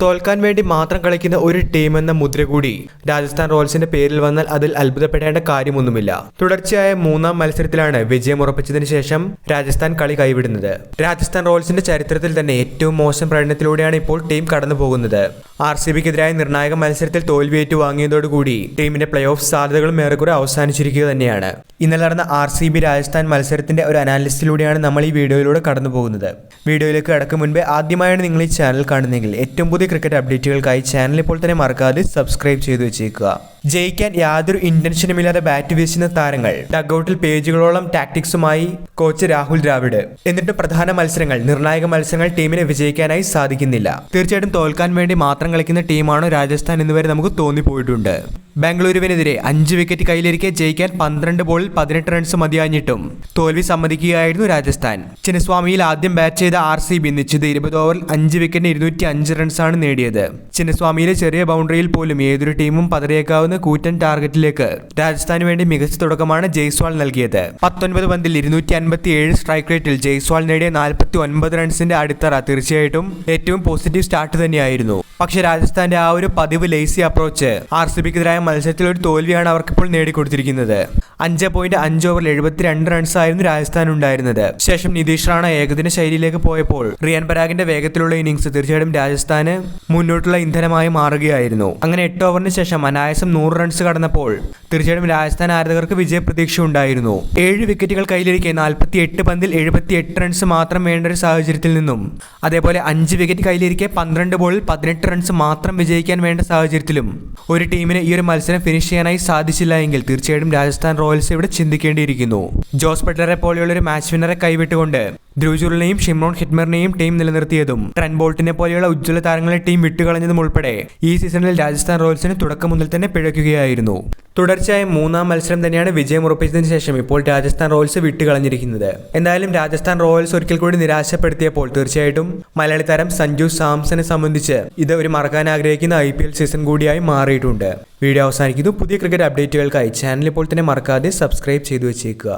തോൽക്കാൻ വേണ്ടി മാത്രം കളിക്കുന്ന ഒരു ടീം എന്ന മുദ്ര കൂടി രാജസ്ഥാൻ റോയൽസിന്റെ പേരിൽ വന്നാൽ അതിൽ അത്ഭുതപ്പെടേണ്ട കാര്യമൊന്നുമില്ല. തുടർച്ചയായ മൂന്നാം മത്സരത്തിലാണ് വിജയം ഉറപ്പിച്ചതിന് ശേഷം രാജസ്ഥാൻ കളി കൈവിടുന്നത്. രാജസ്ഥാൻ റോയൽസിന്റെ ചരിത്രത്തിൽ തന്നെ ഏറ്റവും മോശം പ്രകടനത്തിലൂടെയാണ് ഇപ്പോൾ ടീം കടന്നു പോകുന്നത്. RCBക്കെതിരായ നിർണായക മത്സരത്തിൽ തോൽവി ഏറ്റുവാങ്ങിയതോടുകൂടി ടീമിന്റെ പ്ലേ ഓഫ് സാധ്യതകളും ഏറെക്കുറെ അവസാനിച്ചിരിക്കുക തന്നെയാണ്. ഇന്നലെ നടന്ന RCB രാജസ്ഥാൻ മത്സരത്തിന്റെ ഒരു അനാലിസിസിലൂടെയാണ് നമ്മൾ ഈ വീഡിയോയിലൂടെ കടന്നു പോകുന്നത്. വീഡിയോയിലേക്ക് കടക്കും മുൻപേ ആദ്യമായാണ് നിങ്ങൾ ഈ ചാനൽ കാണുന്നതെങ്കിൽ ഏറ്റവും പുതിയ ക്രിക്കറ്റ് അപ്ഡേറ്റുകൾക്കായി ചാനൽ ഇപ്പോൾ തന്നെ മറക്കാതെ സബ്സ്ക്രൈബ് ചെയ്തു വെച്ചേക്കുക. ജയിക്കാൻ യാതൊരു ഇന്റൻഷനുമില്ലാതെ ബാറ്റ് വീശുന്ന താരങ്ങൾ, ഡഗ്ഔട്ടിൽ പേജുകളോളം ടാക്ടിക്സുമായി കോച്ച് രാഹുൽ ദ്രാവിഡ്. എന്നിട്ട് പ്രധാന മത്സരങ്ങൾ, നിർണായക മത്സരങ്ങൾ ടീമിനെ വിജയിക്കാനായി സാധിക്കുന്നില്ല. തീർച്ചയായിട്ടും തോൽക്കാൻ വേണ്ടി മാത്രം കളിക്കുന്ന ടീമാണോ രാജസ്ഥാൻ എന്നുവരെ നമുക്ക് തോന്നിപ്പോയിട്ടുണ്ട്. ബാംഗ്ലൂരുവിനെതിരെ 5 വിക്കറ്റ് കയ്യിലിരിക്കെ ജയിക്കാൻ 12 ബോളിൽ 18 റൺസ് മതിയാഞ്ഞിട്ടും തോൽവി സമ്മതിക്കുകയായിരുന്നു രാജസ്ഥാൻ. ചിന്നസ്വാമിയിൽ ആദ്യം ബാറ്റ് ചെയ്ത RCB നിശ്ചിത 20 ഓവറിൽ 5 വിക്കറ്റിന് 205 റൺസാണ് നേടിയത്. ചിന്നസ്വാമിയിലെ ചെറിയ ബൗണ്ടറിയിൽ പോലും ഏതൊരു ടീമും പതറിയേക്കാവുന്ന കൂറ്റൻ ടാർഗറ്റിലേക്ക് രാജസ്ഥാന് വേണ്ടി മികച്ച തുടക്കമാണ് ജയ്സ്വാൾ നൽകിയത്. 19 പന്തിൽ 257 സ്ട്രൈക്ക് റേറ്റിൽ ജയ്സ്വാൾ നേടിയ 49 റൺസിന്റെ അടിത്തറ തീർച്ചയായിട്ടും ഏറ്റവും പോസിറ്റീവ് സ്റ്റാർട്ട് തന്നെയായിരുന്നു. പക്ഷേ രാജസ്ഥാന്റെ ആ ഒരു പതിവ് ലേസി അപ്രോച്ച് RCBക്കെതിരായ മത്സരത്തിൽ ഒരു തോൽവിയാണ് അവർക്കിപ്പോൾ നേടിക്കൊടുത്തിരിക്കുന്നത്. 5.5 ഓവറിൽ 72 റൺസായിരുന്നു രാജസ്ഥാൻ ഉണ്ടായിരുന്നത്. ശേഷം നിതീഷ് റാണ ഏകദിന ശൈലിയിലേക്ക് പോയപ്പോൾ റിയാൻ പരാഗിന്റെ വേഗത്തിലുള്ള ഇന്നിംഗ്സ് തീർച്ചയായിട്ടും രാജസ്ഥാന് മുന്നോട്ടുള്ള ഇന്ധനമായി മാറുകയായിരുന്നു. അങ്ങനെ 8 ഓവറിന് ശേഷം അനായാസം 100 റൺസ് കടന്നപ്പോൾ തീർച്ചയായിട്ടും രാജസ്ഥാൻ ആരാധകർക്ക് വിജയപ്രതീക്ഷ ഉണ്ടായിരുന്നു. 7 വിക്കറ്റുകൾ കയ്യിലിരിക്കെ 48 പന്തിൽ 78 റൺസ് മാത്രം വേണ്ട ഒരു സാഹചര്യത്തിൽ നിന്നും, അതേപോലെ 5 വിക്കറ്റ് കയ്യിലിരിക്കെ 12 ബോളിൽ 18 റൺസ് മാത്രം വിജയിക്കാൻ വേണ്ട സാഹചര്യത്തിലും ഒരു ടീമിന് ഈ ഒരു മത്സരം ഫിനിഷ് ചെയ്യാനായി സാധിച്ചില്ല എങ്കിൽ തീർച്ചയായിട്ടും രാജസ്ഥാൻ റോയൽസ് ഇവിടെ ചിന്തിക്കേണ്ടിയിരിക്കുന്നു. ജോസ് ബട്ട്ലറെ പോലെയുള്ള ഒരു മാച്ച് വിന്നറെ കൈവിട്ടുകൊണ്ട് ധ്രുവ് ജുറലിനെയും ഷിംറോൺ ഹിറ്റ്മറിനെയും ടീം നിലനിർത്തിയതും ട്രെന്റ് ബോൾട്ടിനെ പോലെയുള്ള ഉജ്ജ്വല താരങ്ങളെ ടീം വിട്ടുകളഞ്ഞതും ഉൾപ്പെടെ ഈ സീസണിൽ രാജസ്ഥാൻ റോയൽസിന് തുടക്കം മുതൽ തന്നെ പിഴയ്ക്കുകയായിരുന്നു. തുടർച്ചയായ മൂന്നാം മത്സരം തന്നെയാണ് വിജയം ഉറപ്പിച്ചതിന് ശേഷം ഇപ്പോൾ രാജസ്ഥാൻ റോയൽസ് വിട്ടുകളഞ്ഞിരിക്കുന്നത്. എന്തായാലും രാജസ്ഥാൻ റോയൽസ് ഒരിക്കൽ കൂടി നിരാശപ്പെടുത്തിയപ്പോൾ തീർച്ചയായിട്ടും മലയാളി താരം സഞ്ജു സാംസനെ സംബന്ധിച്ച് ഇത് ഒരു മറക്കാൻ ആഗ്രഹിക്കുന്ന IPL സീസൺ കൂടിയായി മാറിയിട്ടുണ്ട്. വീഡിയോ അവസാനിക്കുന്നു. പുതിയ ക്രിക്കറ്റ് അപ്ഡേറ്റുകൾക്കായി ചാനൽ ഇപ്പോൾ തന്നെ മറക്കാതെ സബ്സ്ക്രൈബ് ചെയ്തു വെച്ചേക്കുക.